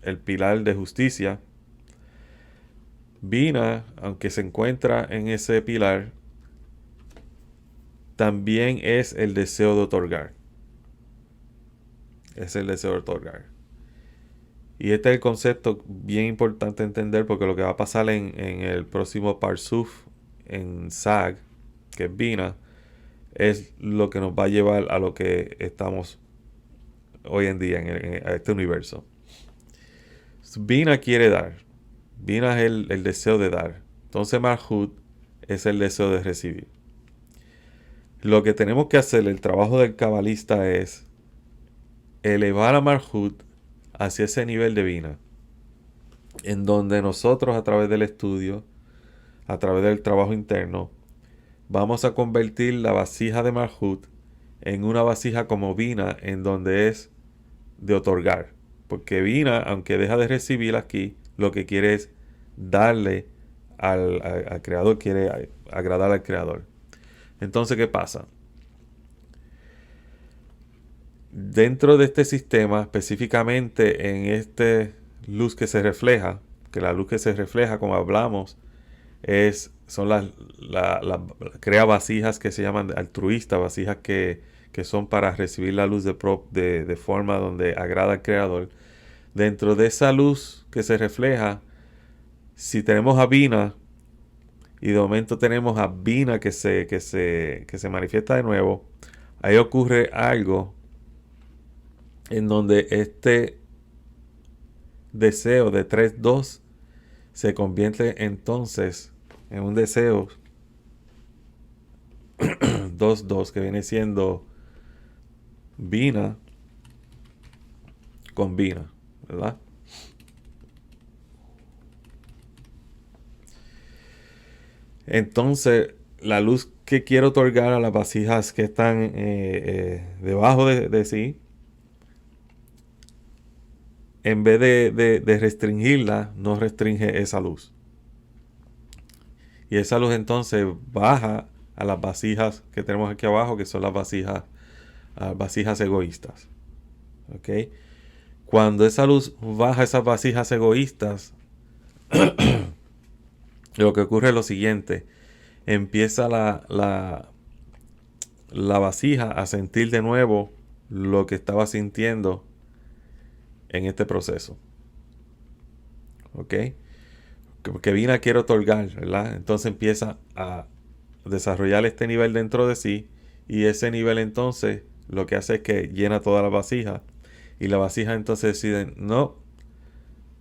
el pilar de justicia. Vina, aunque se encuentra en ese pilar, también es el deseo de otorgar. Es el deseo de otorgar. Y este es el concepto bien importante entender porque lo que va a pasar en el próximo Parsuf, en Sag, que es Vina, es lo que nos va a llevar a lo que estamos hoy en día a este universo. Vina quiere dar. Vina es el deseo de dar. Entonces Malhut es el deseo de recibir. Lo que tenemos que hacer, el trabajo del cabalista es elevar a Malhut hacia ese nivel de Vina, en donde nosotros a través del estudio, a través del trabajo interno, vamos a convertir la vasija de Malhut en una vasija como Vina, en donde es de otorgar. Porque Vina, aunque deja de recibir aquí, lo que quiere es darle al creador, quiere agradar al creador. Entonces, ¿qué pasa? Dentro de este sistema, específicamente en este luz que se refleja, que la luz que se refleja, como hablamos, son crea vasijas que se llaman altruistas, vasijas que son para recibir la luz de forma donde agrada al creador. Dentro de esa luz que se refleja, si tenemos a Vina y de momento tenemos a Vina que se manifiesta de nuevo, ahí ocurre algo en donde este deseo de 3-2 se convierte entonces en un deseo 2-2 que viene siendo Vina con Vina, ¿verdad? Entonces, la luz que quiero otorgar a las vasijas que están debajo de sí, en vez de restringirla, no restringe esa luz. Y esa luz entonces baja a las vasijas que tenemos aquí abajo, que son las vasijas egoístas. ¿Ok? Cuando esa luz baja a esas vasijas egoístas, lo que ocurre es lo siguiente. Empieza la vasija a sentir de nuevo lo que estaba sintiendo en este proceso. ¿Ok? Que Vina quiere otorgar, ¿verdad? Entonces empieza a desarrollar este nivel dentro de sí, y ese nivel entonces lo que hace es que llena toda la vasija, y la vasija entonces decide, no,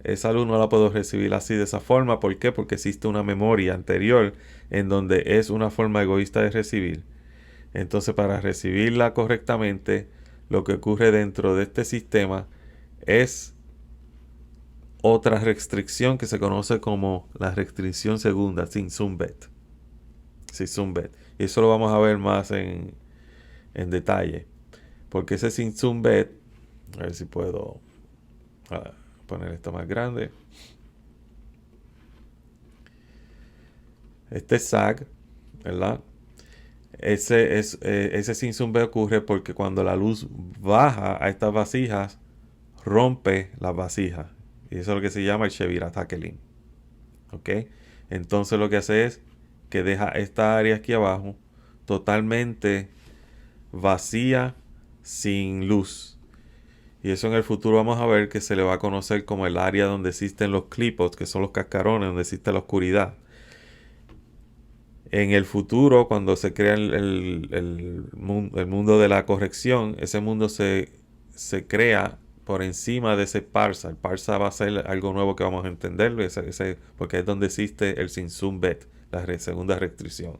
esa luz no la puedo recibir así de esa forma. ¿Por qué? Porque existe una memoria anterior en donde es una forma egoísta de recibir. Entonces, para recibirla correctamente, lo que ocurre dentro de este sistema es otra restricción que se conoce como la restricción segunda, Sinsumbet. Y eso lo vamos a ver más en detalle. Porque ese Sinsumbet, a ver si puedo poner esto más grande. Este sag, ¿verdad? Ese Sinsumbet ocurre porque cuando la luz baja a estas vasijas, rompe las vasijas. Y eso es lo que se llama el Shevirat HaKelim. ¿Ok? Entonces lo que hace es que deja esta área aquí abajo totalmente vacía, sin luz. Y eso en el futuro vamos a ver que se le va a conocer como el área donde existen los clipos, que son los cascarones, donde existe la oscuridad. En el futuro, cuando se crea el mundo de la corrección, ese mundo se crea por encima de ese parsa. El parsa va a ser algo nuevo que vamos a entender, porque es donde existe el Sinsumbet, la segunda restricción.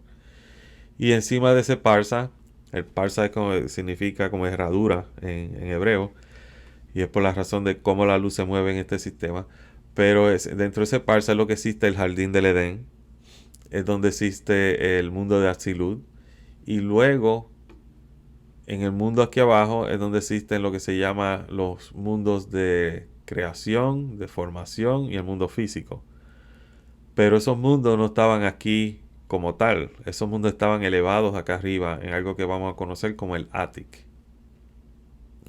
Y encima de ese parsa, el parsa significa como herradura en hebreo, y es por la razón de cómo la luz se mueve en este sistema. Pero dentro de ese parsa es lo que existe el jardín del Edén, es donde existe el mundo de Atzilut, y luego en el mundo aquí abajo es donde existen lo que se llama los mundos de creación, de formación y el mundo físico. Pero esos mundos no estaban aquí como tal. Esos mundos estaban elevados acá arriba en algo que vamos a conocer como el Atik.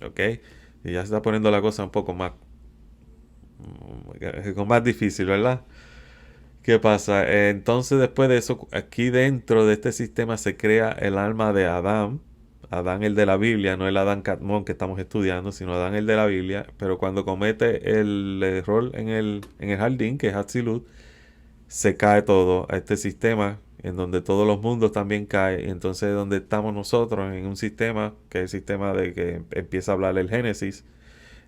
¿Ok? Y ya se está poniendo la cosa un poco más difícil, ¿verdad? ¿Qué pasa? Entonces después de eso, aquí dentro de este sistema se crea el alma de Adán. Adán el de la Biblia, no el Adán Catmón que estamos estudiando, sino Adán el de la Biblia. Pero cuando comete el error en el jardín, que es Atzilut, se cae todo a este sistema en donde todos los mundos también caen. Y entonces donde estamos nosotros, en un sistema, que es el sistema de que empieza a hablar el Génesis,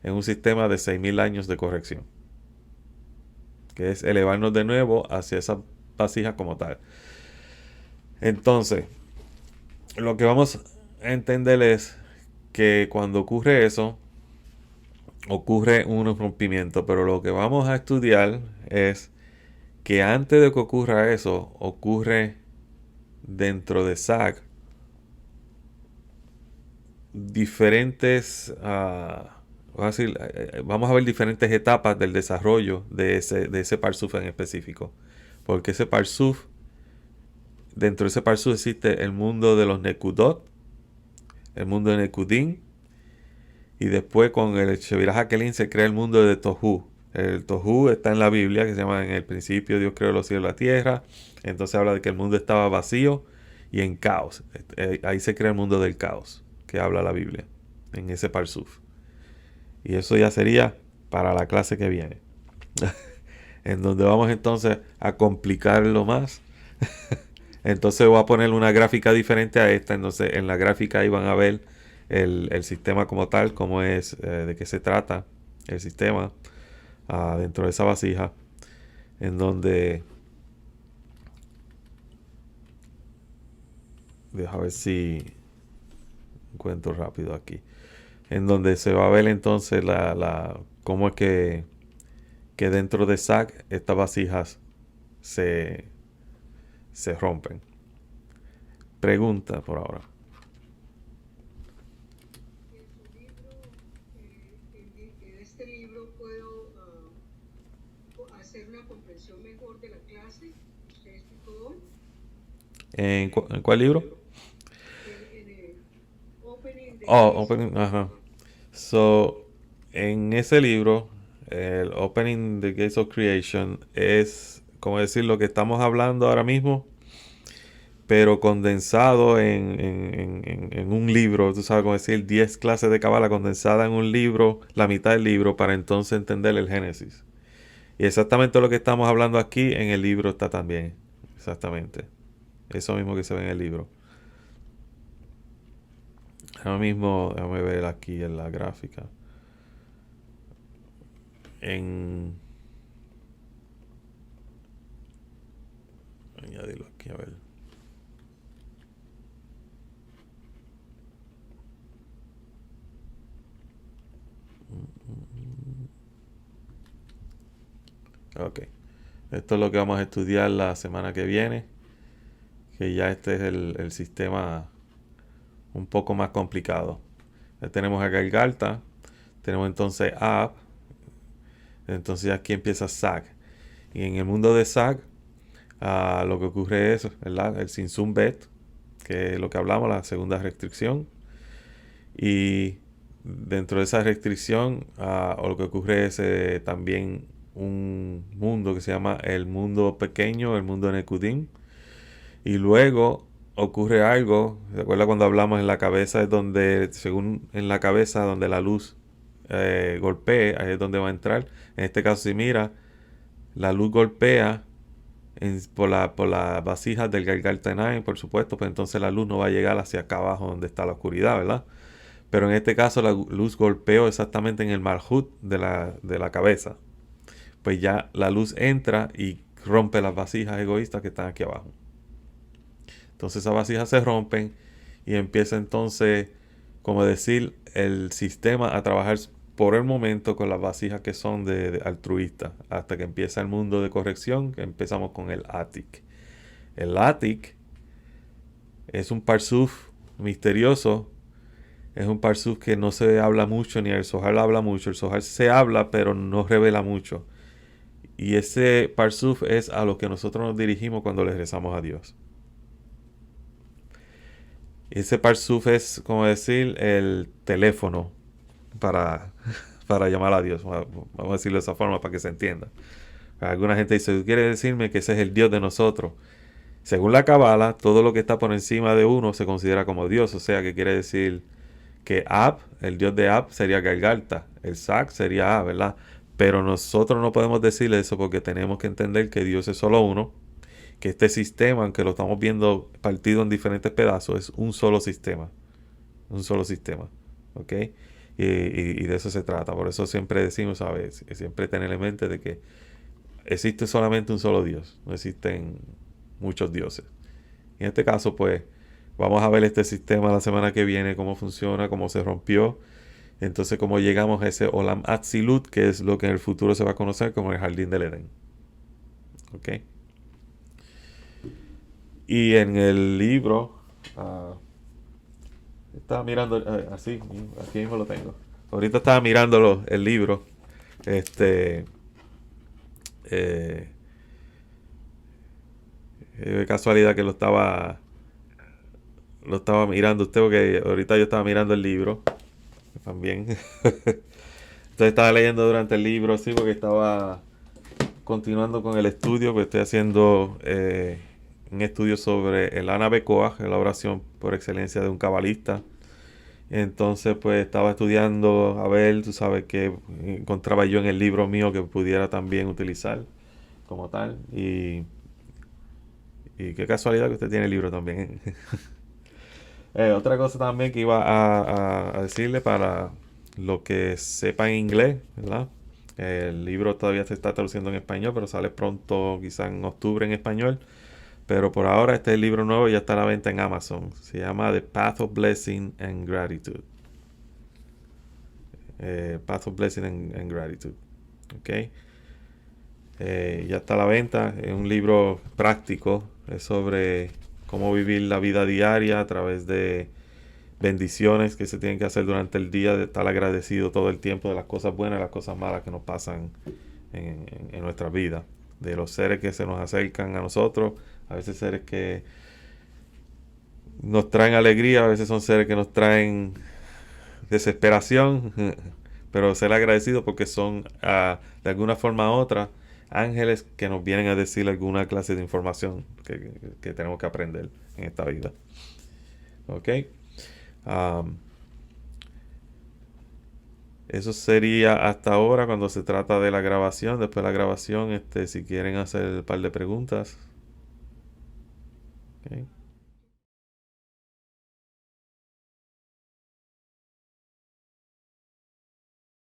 en un sistema de 6.000 años de corrección, que es elevarnos de nuevo hacia esa vasija como tal. Entonces, lo que vamos a entender es que cuando ocurre eso, ocurre un rompimiento, pero lo que vamos a estudiar es que antes de que ocurra eso, ocurre dentro de SAG diferentes, vamos a ver diferentes etapas del desarrollo de ese Parsuf en específico. Porque ese Parsuf, dentro de ese Parsuf existe el mundo de los Nekudot, el mundo de Nekudim Y después con el Shevirah HaKelim se crea el mundo de Tohu. El Tohu está en la Biblia, que se llama: en el principio Dios creó los cielos y la tierra. Entonces habla de que el mundo estaba vacío y en caos. Ahí se crea el mundo del caos, que habla la Biblia, en ese Parsuf. Y eso ya sería para la clase que viene. En donde vamos entonces a complicarlo más. Entonces voy a poner una gráfica diferente a esta. Entonces en la gráfica ahí van a ver el sistema como tal, cómo es, de qué se trata el sistema dentro de esa vasija. En donde, deja ver si encuentro rápido aquí. En donde se va a ver entonces cómo es que dentro de SAC estas vasijas se, se rompen. Pregunta por ahora. En este libro puedo hacer una comprensión mejor de la clase que usted explicó hoy. En cuál libro? En el Opening the Oh, Gates of Opening, ajá. Creation. So, en ese libro, el Opening the Gates of Creation es, como decir, lo que estamos hablando ahora mismo, pero condensado en un libro. Tú sabes, como decir, 10 clases de Kabbalah condensada en un libro, la mitad del libro, para entonces entender el Génesis. Y exactamente lo que estamos hablando aquí en el libro está también. Exactamente. Eso mismo que se ve en el libro. Ahora mismo, déjame ver aquí en la gráfica. En... Añadirlo aquí, a ver. Ok. Esto es lo que vamos a estudiar la semana que viene. Que ya este es el sistema un poco más complicado. Ya tenemos a Galgalta. Tenemos entonces Ab. Entonces aquí empieza Sag. Y en el mundo de Sag, lo que ocurre es, ¿verdad?, el Sinsum Bet, que es lo que hablamos, la segunda restricción. Y dentro de esa restricción, o lo que ocurre es también un mundo que se llama el mundo pequeño, el mundo Nekudim. Y luego ocurre algo, ¿se acuerda cuando hablamos en la cabeza? Es donde, según en la cabeza, donde la luz golpee, ahí es donde va a entrar. En este caso, si mira, la luz golpea por la vasija del Galgaltanay, por supuesto, pues entonces la luz no va a llegar hacia acá abajo donde está la oscuridad, ¿verdad? Pero en este caso la luz golpeó exactamente en el Malhut de la cabeza. Pues ya la luz entra y rompe las vasijas egoístas que están aquí abajo. Entonces esas vasijas se rompen y empieza entonces, como decir, el sistema a trabajar por el momento con las vasijas que son de altruistas, hasta que empieza el mundo de corrección, que empezamos con el Atik. El Atik es un parsuf misterioso, es un parsuf que no se habla mucho, ni el Zohar habla mucho. El Zohar se habla, pero no revela mucho. Y ese parsuf es a lo que nosotros nos dirigimos cuando le rezamos a Dios. Ese parsuf es, como decir, el teléfono para, para llamar a Dios. Vamos a decirlo de esa forma para que se entienda. Alguna gente dice: ¿quiere decirme que ese es el Dios de nosotros? Según la Kabbalah, todo lo que está por encima de uno se considera como Dios. O sea, que quiere decir que Ab, el Dios de Ab, sería Galgalta. El Sak sería Ab, ¿verdad? Pero nosotros no podemos decirle eso, porque tenemos que entender que Dios es solo uno. Que este sistema, aunque lo estamos viendo partido en diferentes pedazos, es un solo sistema. Un solo sistema. ¿Ok? Y de eso se trata. Por eso siempre decimos, ¿sabes? Siempre tener en mente de que existe solamente un solo Dios. No existen muchos dioses. En este caso, pues, vamos a ver este sistema la semana que viene, cómo funciona, cómo se rompió. Entonces, cómo llegamos a ese Olam Atzilut, que es lo que en el futuro se va a conocer como el Jardín del Edén. ¿Ok? Y en el libro, estaba mirando, así, aquí mismo lo tengo. Ahorita estaba mirando el libro. Este, eh, de casualidad que lo estaba mirando usted, porque ahorita yo estaba mirando el libro. también. Entonces estaba leyendo durante el libro, sí, porque estaba continuando con el estudio, pues estoy haciendo un estudio sobre el Ana Bekoach, la oración por excelencia de un cabalista. Entonces, pues estaba estudiando a ver, tú sabes, que encontraba yo en el libro mío que pudiera también utilizar como tal. Y qué casualidad que usted tiene el libro también. Otra cosa también que iba a decirle para lo que sepa en inglés, ¿verdad? El libro todavía se está traduciendo en español, pero sale pronto, quizá en octubre en español. Pero por ahora este libro nuevo ya está a la venta en Amazon. Se llama The Path of Blessing and Gratitude. Path of Blessing and Gratitude. ¿Ok? Ya está a la venta. Es un libro práctico. Es sobre cómo vivir la vida diaria a través de bendiciones que se tienen que hacer durante el día, de estar agradecido todo el tiempo de las cosas buenas y las cosas malas que nos pasan en nuestra vida, de los seres que se nos acercan a nosotros, a veces seres que nos traen alegría, a veces son seres que nos traen desesperación, pero ser agradecido porque son de alguna forma u otra ángeles que nos vienen a decir alguna clase de información que tenemos que aprender en esta vida. ¿Ok? Um, Eso sería hasta ahora cuando se trata de la grabación. Después de la grabación, si quieren hacer un par de preguntas. Okay.